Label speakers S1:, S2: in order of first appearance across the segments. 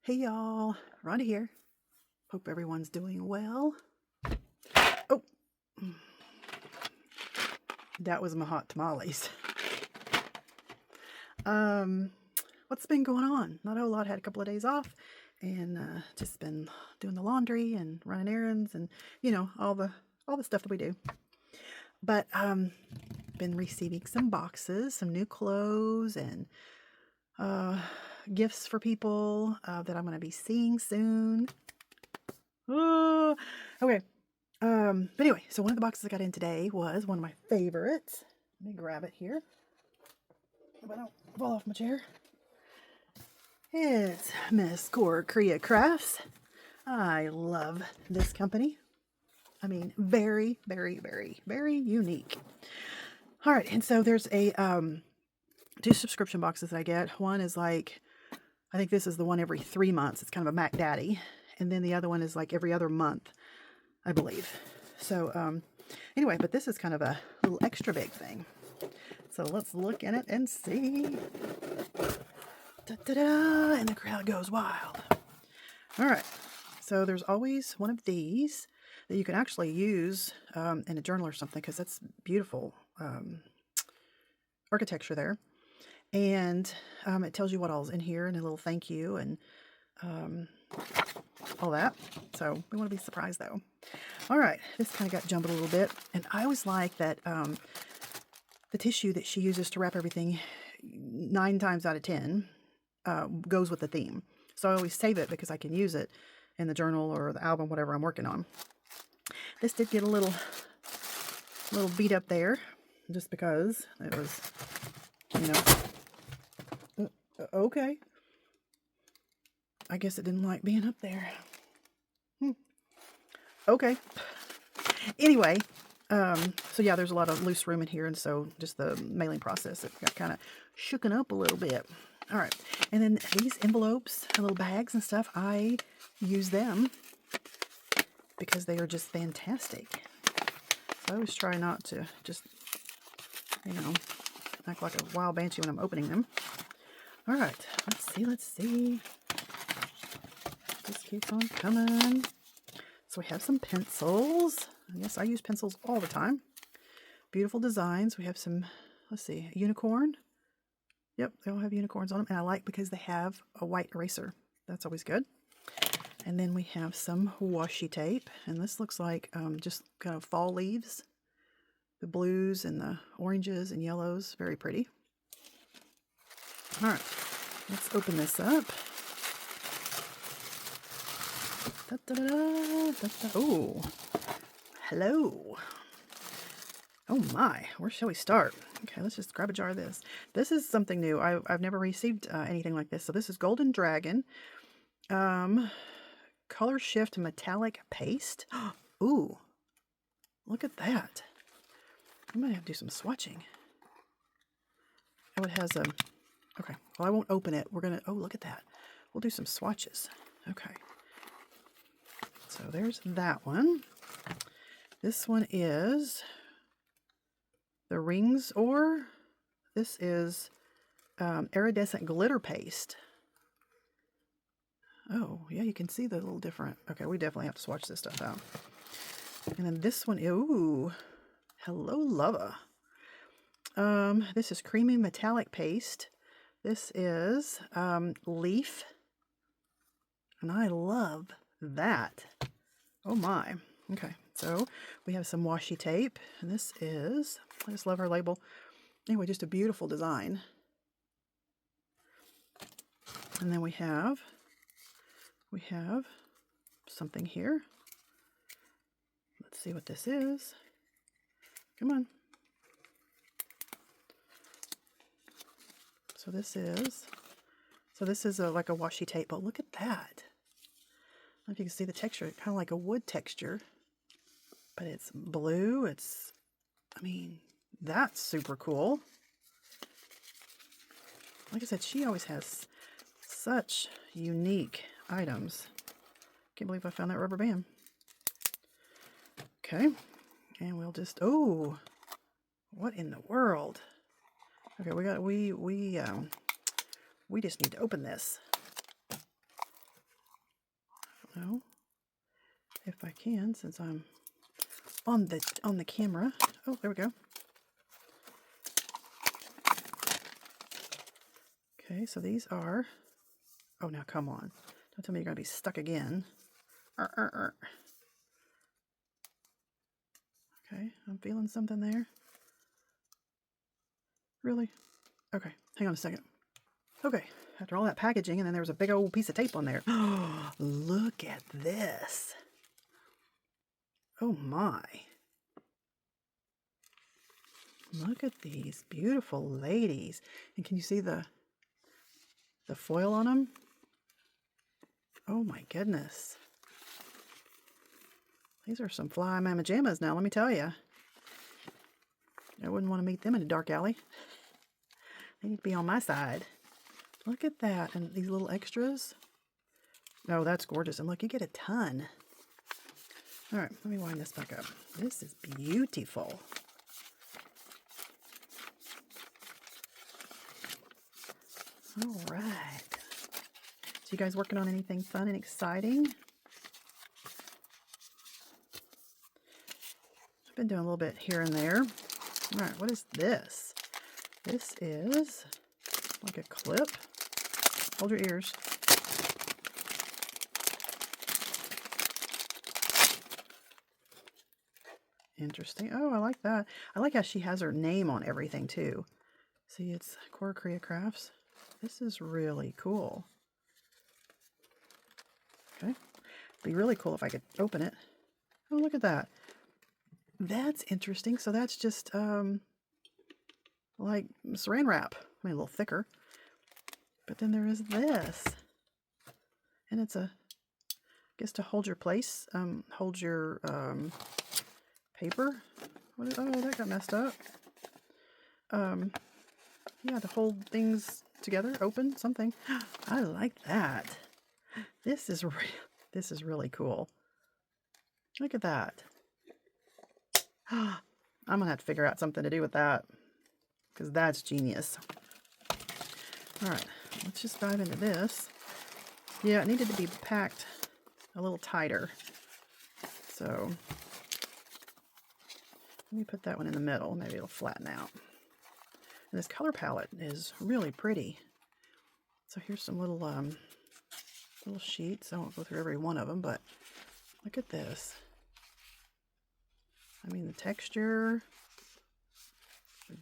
S1: Hey y'all, Rhonda here. Hope everyone's doing well. Oh, that was my hot tamales. What's been going on? Not a whole lot. Had a couple of days off and just been doing the laundry and running errands and all the stuff that we do. But been receiving some boxes, some new clothes and gifts for people that I'm going to be seeing soon. Okay. But anyway, so one of the boxes I got in today was one of my favorites. Let me grab it here. Hope I don't fall off my chair. It's Miss Cora Crea Crafts. I love this company. I mean, very, very, very, very unique. All right, and so there's a two subscription boxes that I get. One is like, I think this is the one every 3 months. It's kind of a Mac Daddy. And then the other one is like every other month, I believe. So anyway, but this is kind of a little extra big thing. So let's look in it and see. Da-da-da, and the crowd goes wild. All right, so there's always one of these that you can actually use in a journal or something, because that's beautiful architecture there. And it tells you what all's in here and a little thank you and all that. So we want to be surprised though. All right, this kind of got jumbled a little bit, and I always like that the tissue that she uses to wrap everything 9 times out of 10 goes with the theme. So I always save it because I can use it in the journal or the album, whatever I'm working on. This did get a little beat up there, just because it was, okay. I guess it didn't like being up there. Okay. Anyway, so yeah, there's a lot of loose room in here, and so just the mailing process, it got kind of shooken up a little bit. All right, and then these envelopes and little bags and stuff, I use them because they are just fantastic. So I always try not to just, act like a wild banshee when I'm opening them. All right, let's see. Just keeps on coming. So we have some pencils. Yes, I use pencils all the time. Beautiful designs. We have some, let's see, a unicorn. Yep, they all have unicorns on them. And I like because they have a white eraser. That's always good. And then we have some washi tape. And this looks like just kind of fall leaves. The blues and the oranges and yellows. Very pretty. All right, let's open this up. Oh, hello. Oh my, where shall we start? Okay, let's just grab a jar of this. This is something new. I've never received anything like this. So this is Golden Dragon. Color Shift Metallic Paste. Ooh, look at that. I might have to do some swatching. Oh, it has a, okay, well I won't open it. We're gonna, oh look at that. We'll do some swatches. Okay. So there's that one. This one is the Rings Ore. This is iridescent glitter paste. Oh, yeah, you can see the little different. Okay, we definitely have to swatch this stuff out. And then this one, ooh, hello, lover. This is creamy metallic paste. This is leaf. And I love that. Oh my. Okay, so we have some washi tape, and this is, I just love her label. Anyway, just a beautiful design. And then we have something here. Let's see what this is. Come on. So this is like a washi tape, but look at that. I don't know if you can see the texture, kind of like a wood texture, but it's blue. I mean, that's super cool. Like I said, she always has such unique items. Can't believe I found that rubber band. Okay, and we'll just, oh, what in the world? Okay, we just need to open this. So if I can, since I'm on the camera. Oh, there we go. Okay, so these are, oh, now come on. Don't tell me you're going to be stuck again. Okay, I'm feeling something there. Really? Okay, hang on a second. Okay, after all that packaging, and then there was a big old piece of tape on there. Oh, look at this. Oh my. Look at these beautiful ladies. And can you see the foil on them? Oh my goodness. These are some fly mama jammas now, let me tell you. I wouldn't want to meet them in a dark alley. They need to be on my side. Look at that. And these little extras. Oh, that's gorgeous. And look, you get a ton. All right, let me wind this back up. This is beautiful. All right. So you guys working on anything fun and exciting? I've been doing a little bit here and there. All right, what is this? This is like a clip. Hold your ears. Interesting. Oh, I like that. I like how she has her name on everything too. See, it's Cora Crea Crafts. This is really cool. Okay. Be really cool if I could open it. Oh, look at that. That's interesting. So that's just like saran wrap. I mean, a little thicker. But then there is this. And it's I guess to hold your place, hold your paper. Oh, that got messed up. Yeah, to hold things together, open, something. I like that. This is really cool. Look at that. I'm going to have to figure out something to do with that because that's genius. All right, let's just dive into this. Yeah, it needed to be packed a little tighter. So let me put that one in the middle. Maybe it'll flatten out. And this color palette is really pretty. So here's some little sheets. I won't go through every one of them, but look at this. I mean, the texture,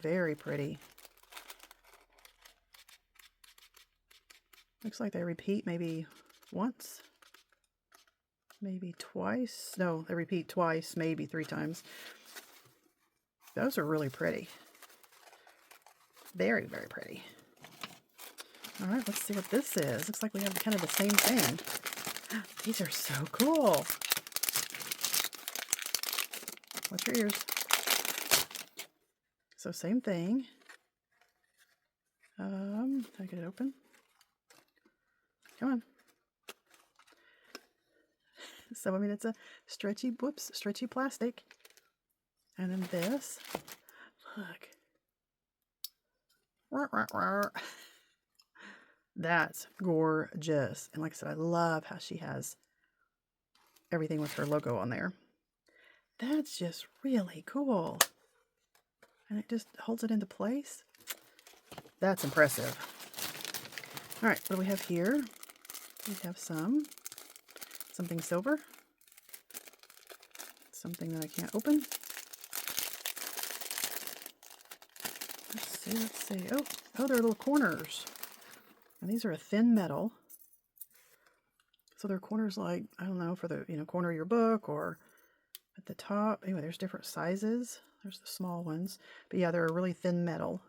S1: very pretty. Looks like they repeat maybe once, maybe twice. No, they repeat twice, maybe 3 times. Those are really pretty. Very, very pretty. All right, let's see what this is. Looks like we have kind of the same thing. These are so cool. Watch your ears. So same thing. Can I get it open? Come on. So, I mean, it's a stretchy plastic. And then this. Look. That's gorgeous. And like I said, I love how she has everything with her logo on there. That's just really cool. And it just holds it into place. That's impressive. All right, what do we have here? We have something silver. Something that I can't open. Let's see. Oh, they're little corners. And these are a thin metal. So they're corners like, I don't know, for the, corner of your book or at the top. Anyway, there's different sizes. There's the small ones. But yeah, they're a really thin metal.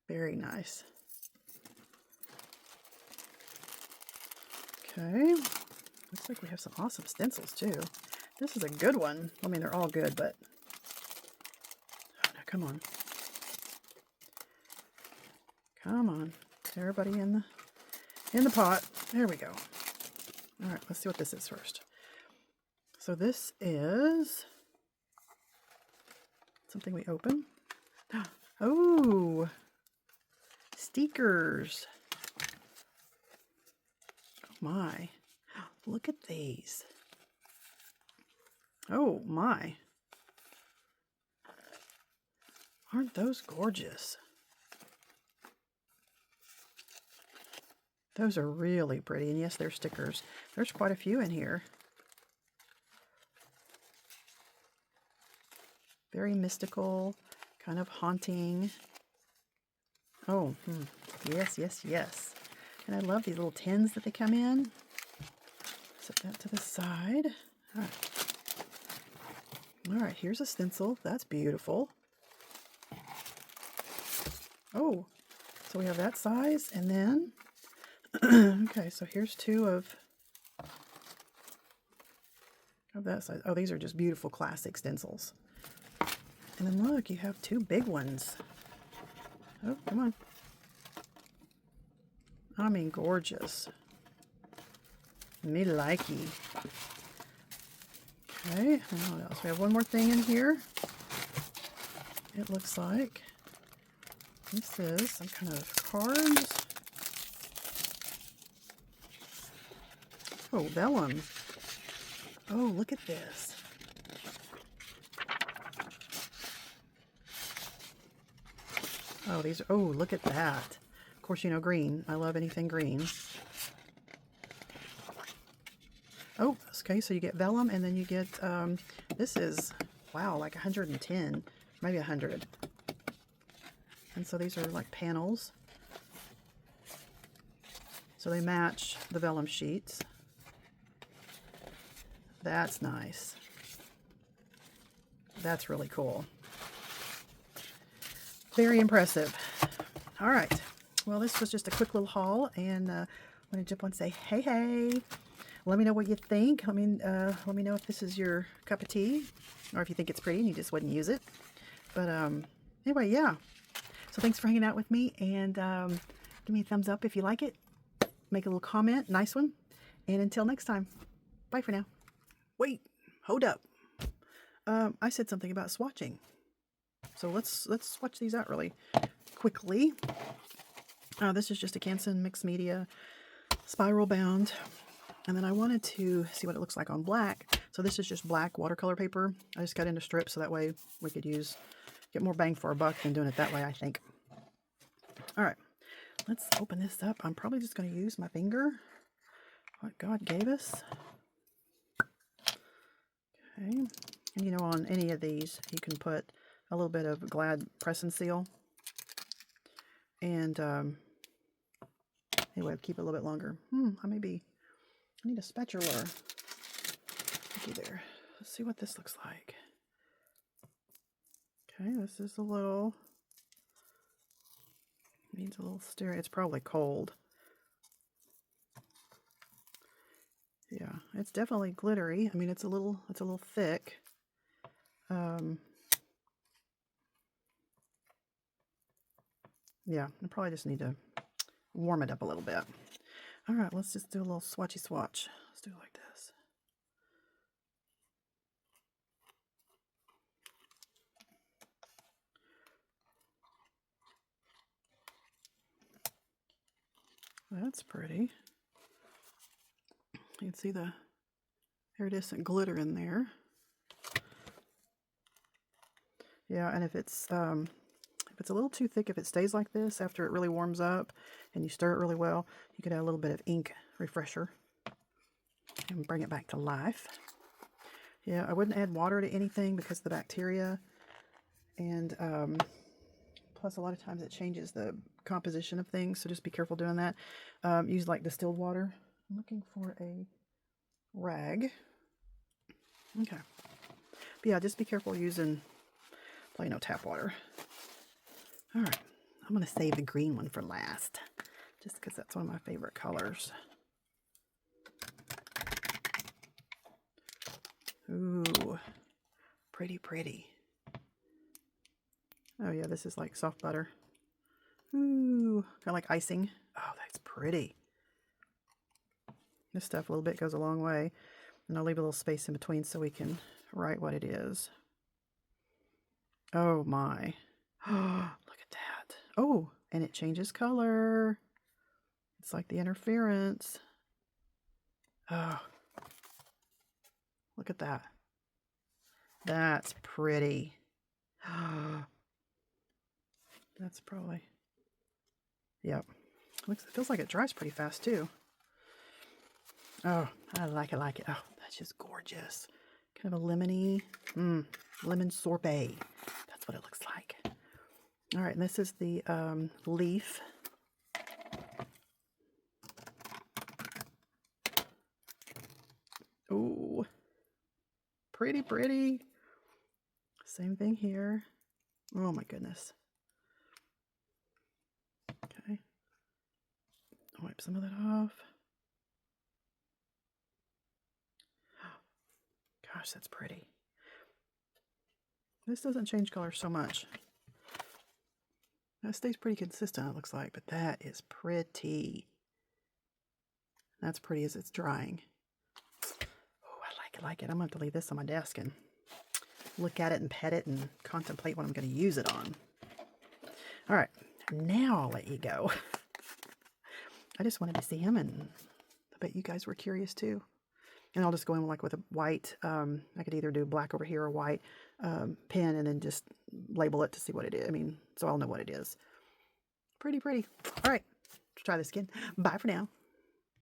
S1: Very nice. Okay. Looks like we have some awesome stencils too. This is a good one. I mean, they're all good, but oh, no, come on. Come on. Everybody in the pot. There we go. All right, let's see what this is first. So this is something we open. Oh, stickers. my. Look at these. Oh my. Aren't those gorgeous? Those are really pretty. And yes, they're stickers. There's quite a few in here. Very mystical, kind of haunting. Oh, yes, yes, yes. And I love these little tins that they come in. Set that to the side. All right. All right, here's a stencil. That's beautiful. Oh, so we have that size, and then, okay, so here's two of that size. Oh, these are just beautiful classic stencils. And then look, you have two big ones. Oh, come on. I mean, gorgeous. Me likey. Okay, what else? We have one more thing in here. It looks like this is some kind of cards. Oh, vellum. Oh, look at this. Oh, these are, oh, look at that. Of course, you know, green. I love anything green. Oh, okay, so you get vellum, and then you get, this is, wow, like 110, maybe 100. And so these are like panels. So they match the vellum sheets. That's nice. That's really cool. Very impressive. All right. Well, this was just a quick little haul, and I'm going to jump on and say, hey. Let me know what you think. Let me know if this is your cup of tea, or if you think it's pretty and you just wouldn't use it. But anyway, yeah. So thanks for hanging out with me, and give me a thumbs up if you like it. Make a little comment, nice one. And until next time, bye for now. Wait, hold up. I said something about swatching. So let's swatch these out really quickly. This is just a Canson mixed media spiral bound. And then I wanted to see what it looks like on black. So this is just black watercolor paper. I just cut into strips so that way we could get more bang for our buck than doing it that way, I think. All right, let's open this up. I'm probably just going to use my finger, what God gave us. Okay, and you know, on any of these, you can put a little bit of Glad press and seal. And anyway, keep it a little bit longer. I need a spatula. Thank you there. Let's see what this looks like. Okay, this is a little, needs a little stir. It's probably cold. Yeah, it's definitely glittery. I mean, it's a little thick. Yeah, I probably just need to warm it up a little bit. All right, let's just do a little swatchy swatch. Let's do it like this. That's pretty. You can see the iridescent glitter in there. Yeah, and if it's a little too thick, if it stays like this after it really warms up and you stir it really well, you could add a little bit of ink refresher and bring it back to life. Yeah, I wouldn't add water to anything because of the bacteria, and plus a lot of times it changes the composition of things, so just be careful doing that. Use like distilled water. I'm looking for a rag. Okay. But yeah, just be careful using plain old tap water. All right, I'm going to save the green one for last, just because that's one of my favorite colors. Ooh, pretty, pretty. Oh yeah, this is like soft butter. Ooh, kind of like icing. Oh, that's pretty. This stuff a little bit goes a long way. And I'll leave a little space in between so we can write what it is. Oh my. Look at that. Oh, and it changes color. It's like the interference. Oh, look at that. That's pretty. That's probably, yep. Looks, it feels like it dries pretty fast too. Oh, I like it, like it. Oh, that's just gorgeous. Kind of a lemony, lemon sorbet. That's what it looks like. All right, and this is the leaf. Ooh, pretty, pretty. Same thing here. Oh my goodness. Okay. Wipe some of that off. Gosh, that's pretty. This doesn't change color so much. That stays pretty consistent, it looks like, but that is pretty. That's pretty as it's drying. Oh, I like it, like it. I'm going to have to leave this on my desk and look at it and pet it and contemplate what I'm going to use it on. All right, now I'll let you go. I just wanted to see him, and I bet you guys were curious too. And I'll just go in like with a white, I could either do black over here or white pen, and then just label it to see what it is. I mean, so I'll know what it is. Pretty, pretty. All right, let's try this again. Bye for now.